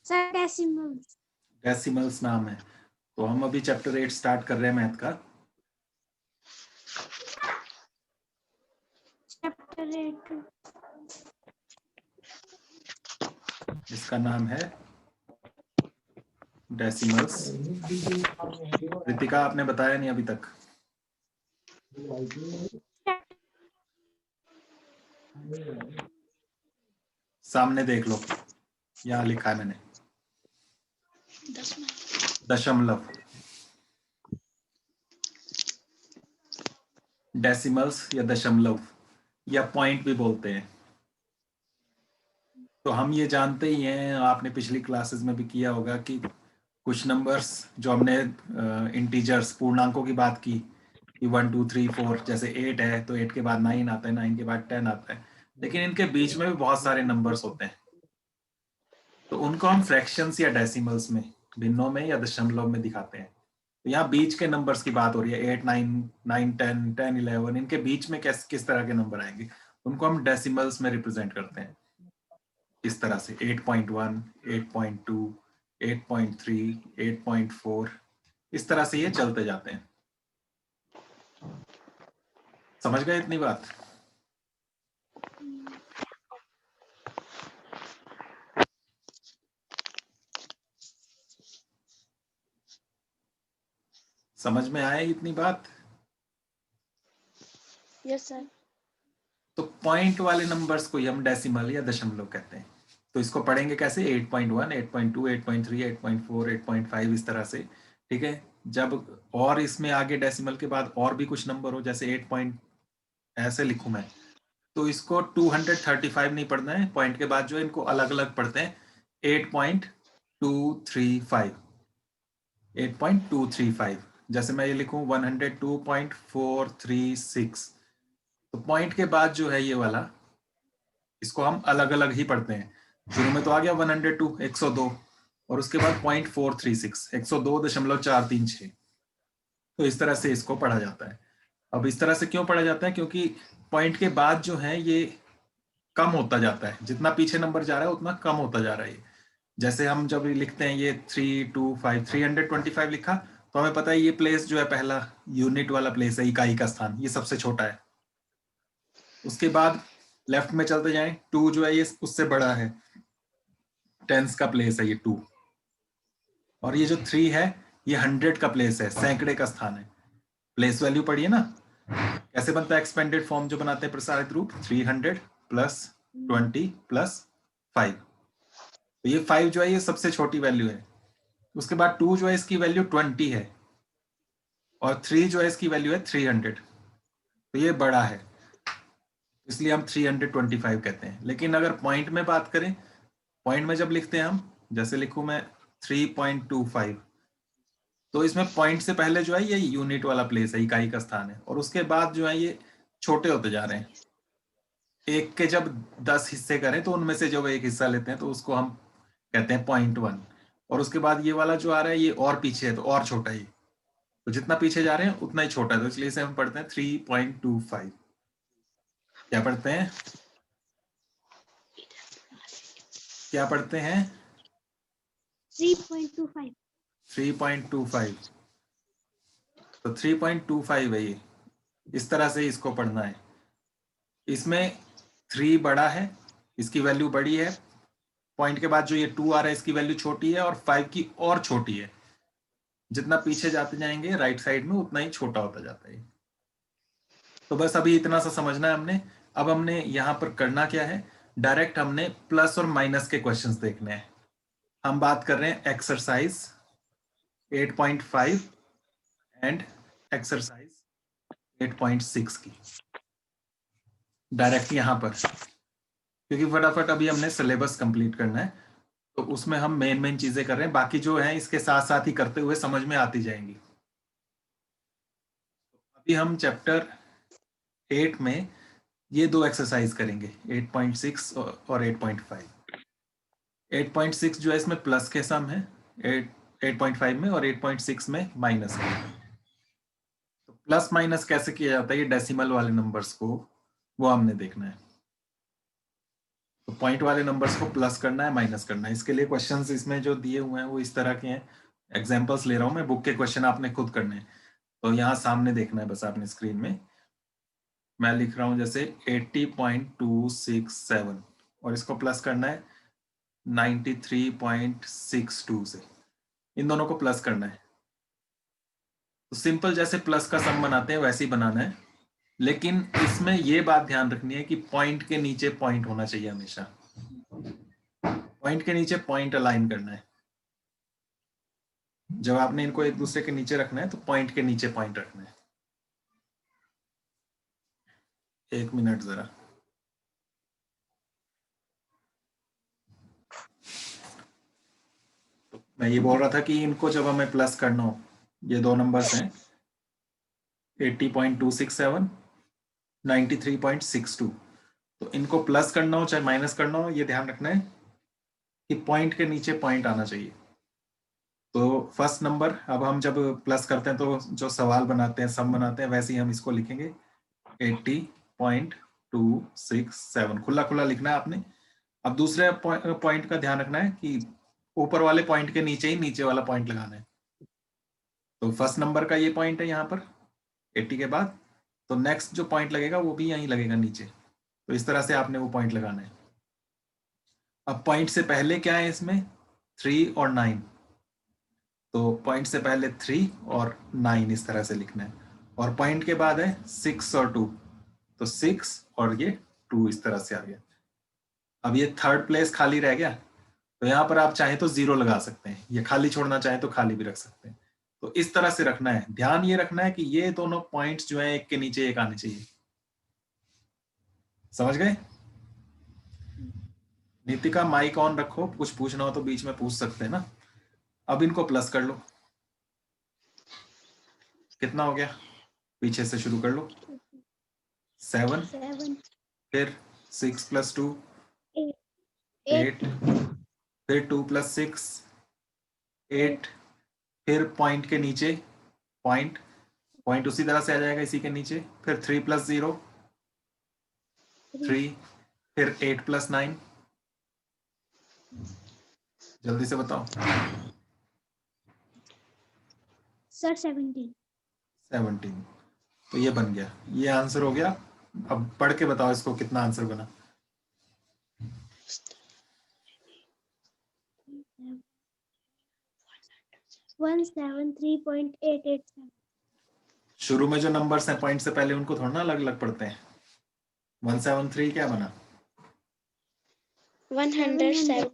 Sir decimals. Decimals नाम है। तो हम अभी चैप्टर 8 स्टार्ट कर रहे हैं मैथ का। चैप्टर 8 इसका नाम है डेसिमल्स। रितिका आपने बताया नहीं अभी तक। सामने देख लो, यहाँ लिखा है मैंने दशमलव। डेसिमल्स या दशमलव या पॉइंट भी बोलते हैं। तो हम ये जानते ही हैं, आपने पिछली क्लासेस में भी किया होगा कि कुछ नंबर्स जो हमने इंटीजर्स पूर्णांकों की बात की कि 1 2 3 4, जैसे 8 है तो 8 के बाद 9 आता है, 9 के बाद 10 आता है, लेकिन इनके बीच में भी बहुत सारे नंबर्स होते हैं। तो उनको हम फ्रैक्शंस या डेसिमल्स में, भिन्नों में या दशमलव में दिखाते हैं। तो यहाँ बीच के नंबर्स की बात हो रही है, 8 9 9 10 10 11, इनके बीच में किस तरह के नंबर आएंगे, उनको हम डेसिमल्स में रिप्रेजेंट करते हैं। इस तरह से 8.1 8.2 8.3 8.4, इस तरह से ये चलते जाते हैं। समझ गए इतनी बात? समझ में आया इतनी बात? Yes sir. तो पॉइंट वाले नंबर्स को हम डेसिमल या दशमलव कहते हैं। तो इसको पढ़ेंगे कैसे? 8.1 8.2 8.3 8.4 8.5, इस तरह से। ठीक है, जब और इसमें आगे डेसिमल के बाद और भी कुछ नंबर हो, जैसे 8 पॉइंट ऐसे लिखूं मैं, तो इसको 235 नहीं पढ़ना है, पॉइंट के बाद जो है इनको अलग अलग पढ़ते हैं। 8.235 8.235, जैसे मैं ये लिखूं 102.436, तो पॉइंट के बाद जो है ये वाला, इसको हम अलग अलग ही पढ़ते हैं। शुरू में तो आ गया 102 102, और उसके बाद 0.436 102.436। तो इस तरह से इसको पढ़ा जाता है। अब इस तरह से क्यों पढ़ा जाता है? क्योंकि पॉइंट के बाद जो है ये कम होता जाता है, जितना पीछे नंबर जा रहा है उतना कम होता जा रहा है। जैसे हम जब लिखते हैं ये 325 325 लिखा, तो हमें पता है ये प्लेस जो है पहला यूनिट वाला प्लेस है, इकाई का स्थान, ये सबसे छोटा है। उसके बाद लेफ्ट में चलते जाएं, 2 जो है ये उससे बड़ा है, टेंस का प्लेस है ये 2। और ये जो 3 है ये 100 का प्लेस है, सैकड़े का स्थान है। प्लेस वैल्यू पढ़िए ना, कैसे बनता है एक्सपेंडेड फॉर्म जो बनाते हैं प्रसारित रूप? 300 प्लस 20 प्लस 5। तो ये 5 जो है ये सबसे छोटी वैल्यू है। उसके बाद 2 जो है इसकी वैल्यू 20 है, और 3 जो है इसकी वैल्यू है 300, तो ये बड़ा है, इसलिए हम 325 कहते हैं। लेकिन अगर पॉइंट में बात करें, पॉइंट में जब लिखते हैं हम, जैसे लिखूं मैं 3.25, तो इसमें पॉइंट से पहले जो है ये यूनिट वाला प्लेस है, इकाई का स्थान है, और उसके बाद जो है ये छोटे होते जा रहे हैं। एक के जब 10 हिस्से करें तो उनमें से जब एक हिस्सा लेते हैं तो उसको हम कहते हैं 0.1, और उसके बाद ये वाला जो आ रहा है ये और पीछे है तो और छोटा है। तो जितना पीछे जा रहे हैं उतना ही छोटा है, तो इसलिए इसे हम पढ़ते हैं 3.25। क्या पढ़ते हैं? क्या पढ़ते हैं? 3.25। 3.25। तो 3.25 है ये, इस तरह से इसको पढ़ना है। इसमें 3 बड़ा है, इसकी वैल्यू बड़ी है, पॉइंट के बाद जो ये 2 आ रहा है इसकी वैल्यू छोटी है, और 5 की और छोटी है। जितना पीछे जाते जाएंगे राइट साइड में उतना ही छोटा होता जाता है। तो बस अभी इतना सा समझना है हमने। अब हमने यहाँ पर करना क्या है, डायरेक्ट हमने प्लस और माइनस के क्वेश्चंस देखने हैं। हम बात कर रहे हैं एक्सरसाइज 8.5 एंड एक्सरसाइज 8.6 की, डायरेक्ट यहाँ पर, क्योंकि फटाफट अभी हमने सिलेबस कंप्लीट करना है, तो उसमें हम मेन चीजें कर रहे हैं, बाकी जो है इसके साथ साथ ही करते हुए समझ में आती जाएंगी। अभी हम चैप्टर 8 में ये दो एक्सरसाइज करेंगे, 8.6 और 8.5। 8.6 जो है इसमें प्लस के सम है, 8.5 में, और 8.6 में माइनस के। तो प्लस माइनस कैसे किया जाता है ये डेसिमल वाले नंबर्स को, वो हमने देखना है। तो पॉइंट वाले नंबर्स को प्लस करना है, माइनस करना है। इसके लिए क्वेश्चंस इसमें जो दिए हुए हैं वो इस तरह के हैं। एग्जांपल्स ले रहा हूं मैं, बुक के क्वेश्चन आपने खुद करने हैं। तो यहाँ सामने देखना है बस आपने स्क्रीन में। मैं लिख रहा हूं जैसे 80.267 और इसको प्लस करना है 93.62 से। इन दोनों को प्लस करना है। तो सिंपल जैसे प्लस का सम बनाते हैं वैसे ही बनाना है, लेकिन इसमें ये बात ध्यान रखनी है कि पॉइंट के नीचे पॉइंट होना चाहिए हमेशा। पॉइंट के नीचे पॉइंट अलाइन करना है। जब आपने इनको एक दूसरे के नीचे रखना है तो पॉइंट के नीचे पॉइंट रखना है। एक मिनट जरा। मैं ये बोल रहा था कि इनको जब हमें प्लस करना हो, ये दो नंबर्स हैं 80.267, 93.62, तो इनको प्लस करना हो चाहे माइनस करना हो, ये ध्यान रखना है कि पॉइंट के नीचे पॉइंट आना चाहिए। तो फर्स्ट नंबर, अब हम जब प्लस करते हैं तो जो सवाल बनाते हैं, सम बनाते हैं, वैसे ही हम इसको लिखेंगे 80.267, खुला खुला लिखना है आपने। अब दूसरे पॉइंट का ध्यान रखना है कि ऊपर वाले पॉइंट के नीचे ही नीचे वाला पॉइंट लगाना है। तो फर्स्ट नंबर का ये पॉइंट है यहाँ पर 80 के बाद, तो नेक्स्ट जो पॉइंट लगेगा वो भी यहीं लगेगा नीचे। तो इस तरह से आपने वो पॉइंट लगाना है। अब पॉइंट से पहले क्या है इसमें, 3 और 9, तो पॉइंट से पहले 3 और 9 इस तरह से लिखना है। और पॉइंट के बाद है 6 और 2, तो 6 और ये 2 इस तरह से आ गया। अब ये थर्ड प्लेस खाली रह गया, तो यहाँ पर आप चाहे तो 0 लगा सकते हैं, ये खाली छोड़ना चाहे तो खाली भी रख सकते हैं। तो इस तरह से रखना है। ध्यान ये रखना है कि ये दोनों पॉइंट्स जो है एक के नीचे एक आने चाहिए। समझ गए? नीतिका माइक ऑन रखो, कुछ पूछना हो तो बीच में पूछ सकते हैं ना। अब इनको प्लस कर लो। कितना हो गया, पीछे से शुरू कर लो। 7, 7 फिर 6 + 2 8 8, फिर 2 + 6 8, फिर पॉइंट के नीचे पॉइंट, पॉइंट उसी तरह से आ जाएगा इसी के नीचे। फिर 3 + 0 3, फिर 8 + 9, जल्दी से बताओ। सर 17 17, तो ये बन गया, ये आंसर हो गया। अब पढ़ के बताओ इसको कितना आंसर बना। 173.887 शुरू में जो नंबर्स हैं पॉइंट से पहले उनको थोड़ा ना अलग अलग पढ़ते हैं। 173 क्या बना, 107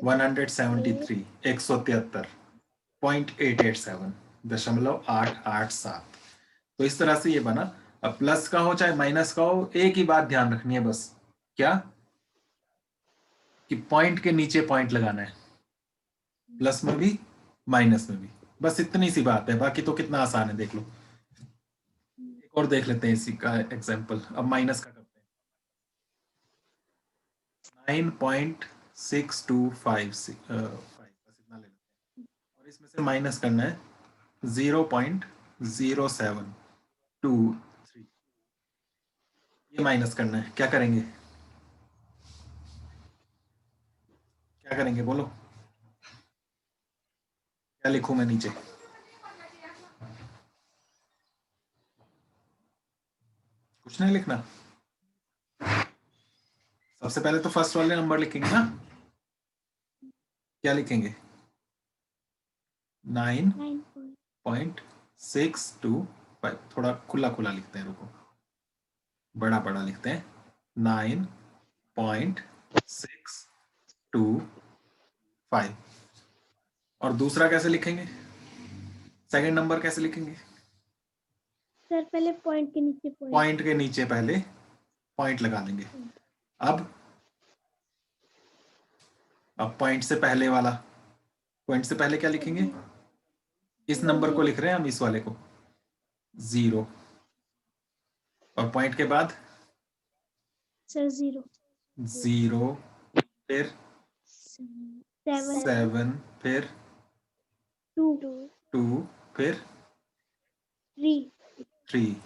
173, 173.887 तो इस तरह से ये बना। अब प्लस का हो चाहे माइनस का हो, एक ही बात ध्यान रखनी है बस, क्या कि पॉइंट के नीचे पॉइंट लगाना है, प्लस में भी माइनस में भी। बस इतनी सी बात है, बाकी तो कितना आसान है, देख लो। एक और देख लेते हैं इसी का एग्जांपल। अब माइनस का करते हैं। 9.6256 बस इतना ले लेते हैं, और इसमें से माइनस करना है 0.0723, ये माइनस करना है। क्या करेंगे, क्या करेंगे बोलो, क्या लिखूं मैं नीचे? कुछ नहीं लिखना। सबसे पहले तो फर्स्ट वाले नंबर लिखेंगे ना। क्या लिखेंगे, 9.625, थोड़ा खुला खुला लिखते हैं, रुको, बड़ा बड़ा लिखते हैं। 9.625, और दूसरा कैसे लिखेंगे, सेकंड नंबर कैसे लिखेंगे? सर पहले पॉइंट के नीचे पॉइंट के नीचे पहले पॉइंट लगा देंगे। अब पॉइंट से पहले वाला, पॉइंट से पहले क्या लिखेंगे, इस नंबर को लिख रहे हैं हम, इस वाले को 0, और पॉइंट के बाद सर 0 0, फिर 7, फिर 2, फिर 3,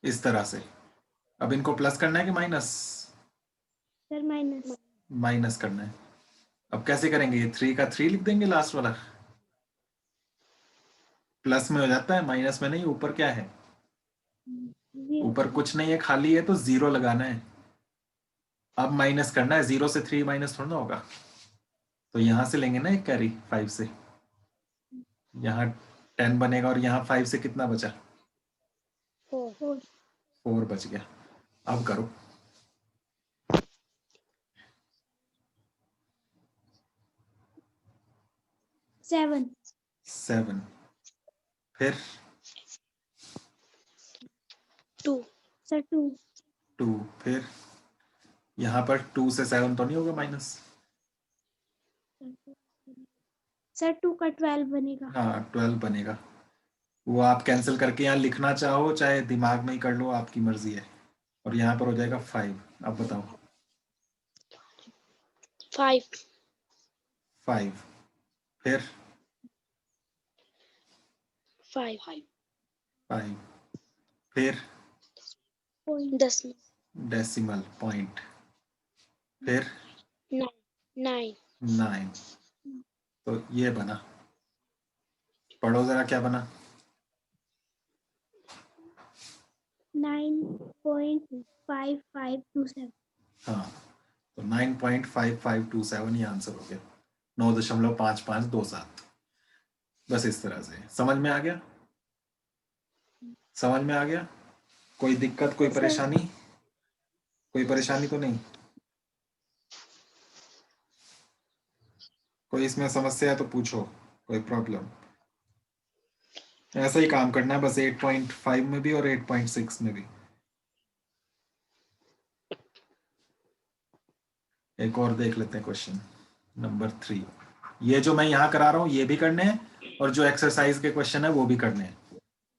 इस तरह से। अब इनको प्लस करना है कि माइनस? Sir minus. माइनस करना है। अब कैसे करेंगे? ये 3 का 3 लिख देंगे लास्ट वाला, प्लस में हो जाता है, माइनस में नहीं। ऊपर क्या है? जीरो। ऊपर कुछ नहीं है, खाली है, तो 0 लगाना है। अब माइनस करना है, 0 से 3 माइनस थोड़ा ना होगा, तो यहां से लेंगे ना एक कैरी 5 से, यहाँ 10 बनेगा, और यहाँ 5 से कितना बचा? 4 4 बच गया। अब करो। 7 7, फिर 2 सर 2 2, फिर यहाँ पर 2 से 7 तो नहीं होगा माइनस? सर 2 का 12 बनेगा। हाँ 12 बनेगा। वो आप कैंसिल करके यहाँ लिखना चाहो चाहे दिमाग में ही कर लो, आपकी मर्जी है। और यहाँ पर हो जाएगा 5। अब बताओ। 5 5, फिर 5 5, फिर 10 डेसिमल पॉइंट, फिर 9 9। तो ये बना। पढ़ो जरा क्या बना। 9.5527। हाँ, तो 9.5527 ये आंसर हो गया। 9.5527। बस इस तरह से। समझ में आ गया? समझ में आ गया? कोई दिक्कत, कोई सर। परेशानी? कोई परेशानी तो नहीं? कोई इसमें समस्या है तो पूछो, कोई प्रॉब्लम? ऐसा ही काम करना है बस 8.5 में भी और 8.6 में भी। एक और देख लेते हैं क्वेश्चन नंबर 3। ये जो मैं यहाँ करा रहा हूँ ये भी करने हैं, और जो एक्सरसाइज के क्वेश्चन है वो भी करने हैं,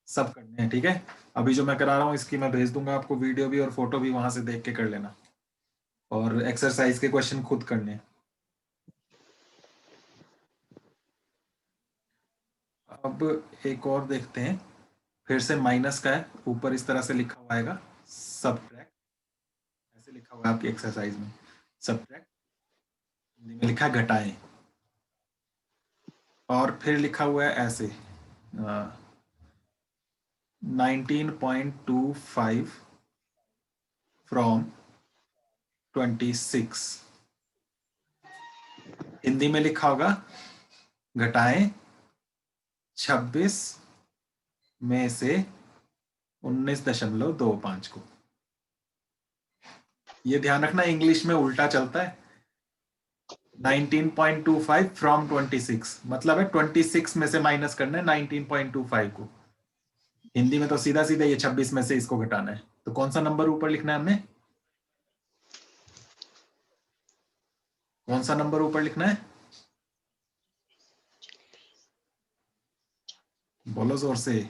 सब करने हैं, ठीक है? अभी जो मैं करा रहा हूँ इसकी मैं भेज दूंगा आपको वीडियो भी और फोटो भी, वहां से देख के कर लेना। और एक्सरसाइज के क्वेश्चन खुद करने हैं। अब एक और देखते हैं, फिर से माइनस का है, ऊपर इस तरह से लिखा हुआ आएगा सबट्रैक्ट, ऐसे लिखा हुआ है आपकी एक्सरसाइज में सबट्रैक्ट, हिंदी में लिखा है घटाएं, और फिर लिखा हुआ है ऐसे 19.25 फ्रॉम 26। हिंदी में लिखा होगा घटाएं 26 में से 19.25 को। ये ध्यान रखना इंग्लिश में उल्टा चलता है। 19.25 फ्रॉम 26 मतलब है 26 में से माइनस करना है 19.25 को। हिंदी में तो सीधा सीधा ये 26 में से इसको घटाना है। तो कौन सा नंबर ऊपर लिखना है हमने? कौन सा नंबर ऊपर लिखना है? बोलो जोर से।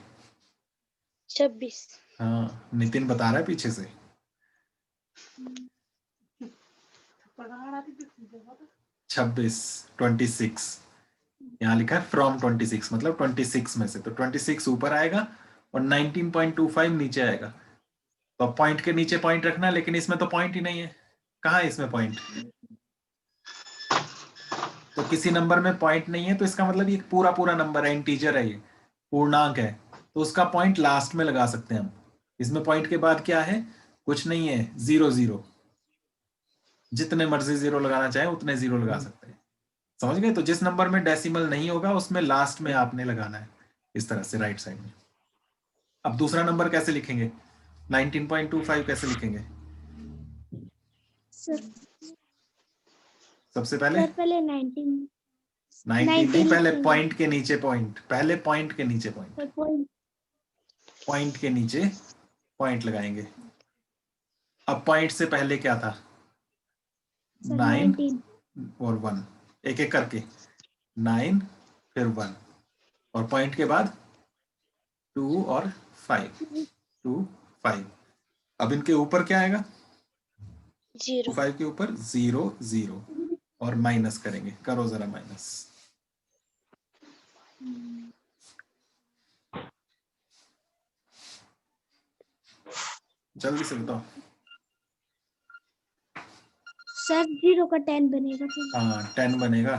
26। हाँ, नितिन बता रहा है पीछे से। 26 यहाँ लिखा है फ्रॉम 26 मतलब 26 में से, तो 26 ऊपर आएगा और 19.25 नीचे आएगा। तो पॉइंट के नीचे पॉइंट रखना, लेकिन इसमें तो पॉइंट ही नहीं है। कहाँ है इसमें पॉइंट? तो किसी नंबर में पॉइंट नहीं है तो इसका मतलब ये पूरा पूरा नंबर है, इंटीजर है, ये पूर्णांक है, तो उसका पॉइंट लास्ट में लगा सकते हैं हम। इसमें पॉइंट के बाद क्या है? कुछ नहीं है, 0 0। जितने मर्जी 0 लगाना चाहे उतने 0 लगा सकते हैं। समझ गए? तो जिस नंबर में डेसिमल नहीं होगा उसमें लास्ट में आपने लगाना है, इस तरह से राइट साइड में। अब दूसरा नंबर कैसे लिखेंगे? 19.25 कैसे लिखेंगे? सर सबसे पहले पहले 19 नहीं, पहले लिखेंगे। पॉइंट के नीचे पॉइंट, पहले पॉइंट के नीचे पॉइंट, सर पॉइंट पॉइंट के नीचे पॉइंट लगाएंगे। अब पॉइंट से पहले क्या था? सर 9 19 और 1, एक एक करके 9 फिर 1, और पॉइंट के बाद 2 और 5, 2 5। अब इनके ऊपर क्या आएगा? 0 5 के ऊपर 0 0, और माइनस करेंगे। करो जरा माइनस। जल्दी से बताओ। सर 0 का 10 बनेगा फिर। हाँ 10 बनेगा।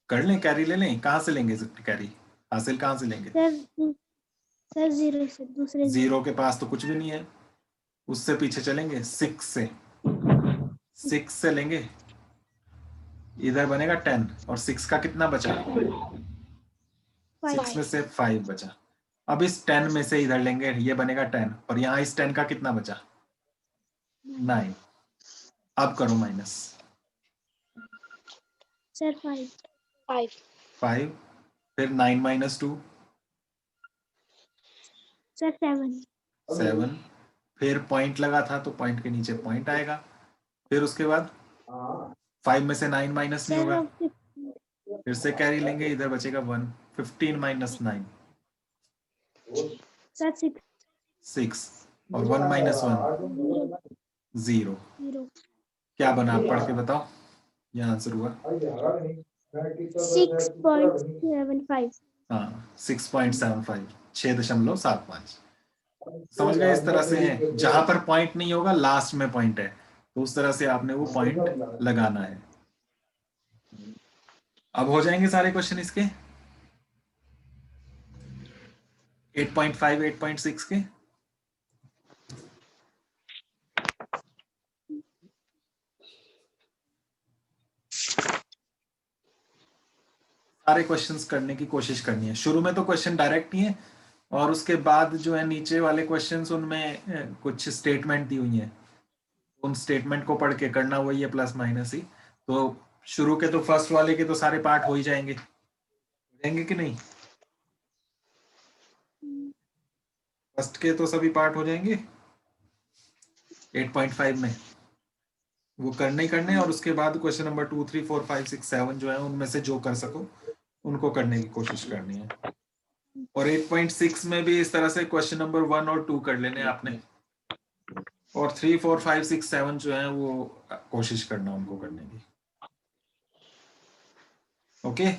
कर लें, कैरी ले लें, कहाँ से लेंगे कैरी, हासिल कहाँ से लेंगे? सर 0 से दूसरे 0 के पास तो कुछ भी नहीं है, उससे पीछे चलेंगे 6 से, 6 से लेंगे, इधर बनेगा 10 और 6 का कितना बचा? 6 में से 5 बचा। अब इस 10 में से इधर लेंगे, ये बनेगा 10 और यहाँ इस 10 का कितना बचा? 9। अब करो माइनस। सर 5 5, फिर 9 - 2 सर 7, फिर पॉइंट लगा था तो पॉइंट के नीचे पॉइंट आएगा, फिर उसके बाद 5 में से 9 माइनस नहीं सर होगा, अब फिर से कैरी लेंगे, इधर बचेगा 1, 15 - 9 सर 6 6 और 1 - 1 0। 0 क्या बना, आप पढ़ के बताओ, ये आंसर हुआ। 6.75 हाँ 6.75, 6.75। समझ गए? इस तरह से है, जहां पर पॉइंट नहीं होगा लास्ट में पॉइंट है, तो उस तरह से आपने वो पॉइंट लगाना है। अब हो जाएंगे सारे क्वेश्चन इसके 8.5 8.6 के। सारे क्वेश्चंस करने की कोशिश करनी है। शुरू में तो क्वेश्चन डायरेक्ट ही है, और उसके बाद जो है नीचे वाले क्वेश्चंस, उनमें कुछ स्टेटमेंट दी हुई है, उन स्टेटमेंट को पढ़ के करना वही है, प्लस माइनस ही। तो शुरू के तो फर्स्ट वाले के तो सारे पार्ट हो ही जाएंगे कि नहीं? फर्स्ट के तो सभी पार्ट हो जाएंगे 8.5 में, वो करने ही करने, और उसके बाद क्वेश्चन नंबर 2 3 4 5 6 7 जो है उनमें से जो कर सको उनको करने की कोशिश करनी है। और 8.6 में भी इस तरह से क्वेश्चन नंबर 1 और 2 कर लेने आपने, और 3 4 5 6 7 जो है वो कोशिश करना उनको करने की। ओके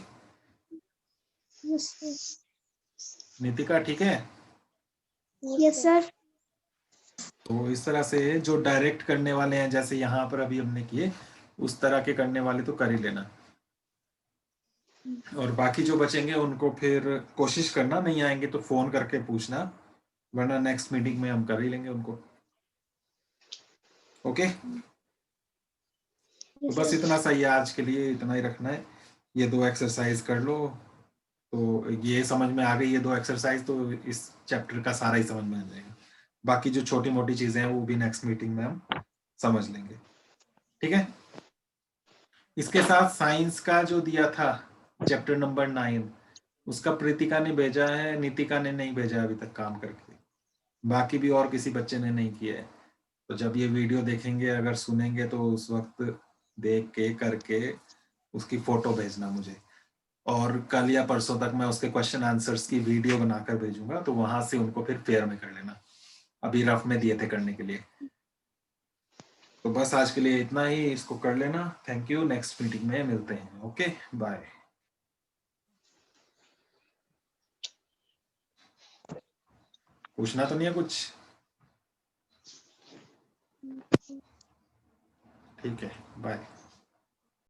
नितिका, ठीक है? Yes sir. तो इस तरह से जो डायरेक्ट करने वाले हैं, जैसे यहाँ पर अभी हमने किए, उस तरह के करने वाले तो कर ही लेना, और बाकी जो बचेंगे उनको फिर कोशिश करना, नहीं आएंगे तो फोन करके पूछना, वरना नेक्स्ट मीटिंग में हम कर ही लेंगे उनको। ओके तो बस इतना सही है आज के लिए, इतना ही रखना है। ये 2 एक्सरसाइज कर लो, तो ये समझ में आ गई, ये 2 एक्सरसाइज तो इस चैप्टर का सारा ही समझ में आ जाएगा। बाकी जो छोटी मोटी चीजें हैं वो भी नेक्स्ट मीटिंग में हम समझ लेंगे, ठीक है? इसके साथ साइंस का जो दिया था चैप्टर नंबर 9, उसका प्रीतिका ने भेजा है, नीतिका ने नहीं भेजा अभी तक काम करके, बाकी भी और किसी बच्चे ने नहीं किया है। तो जब ये वीडियो देखेंगे, अगर सुनेंगे, तो उस वक्त देख के करके उसकी फोटो भेजना मुझे, और कल या परसों तक मैं उसके क्वेश्चन आंसर्स की वीडियो बनाकर भेजूंगा, तो वहां से उनको फिर पेयर में कर लेना, अभी रफ में दिए थे करने के लिए। तो बस आज के लिए इतना ही, इसको कर लेना। थैंक यू, नेक्स्ट मीटिंग में मिलते हैं। Okay bye. पूछना तो नहीं है कुछ? ठीक है, बाय।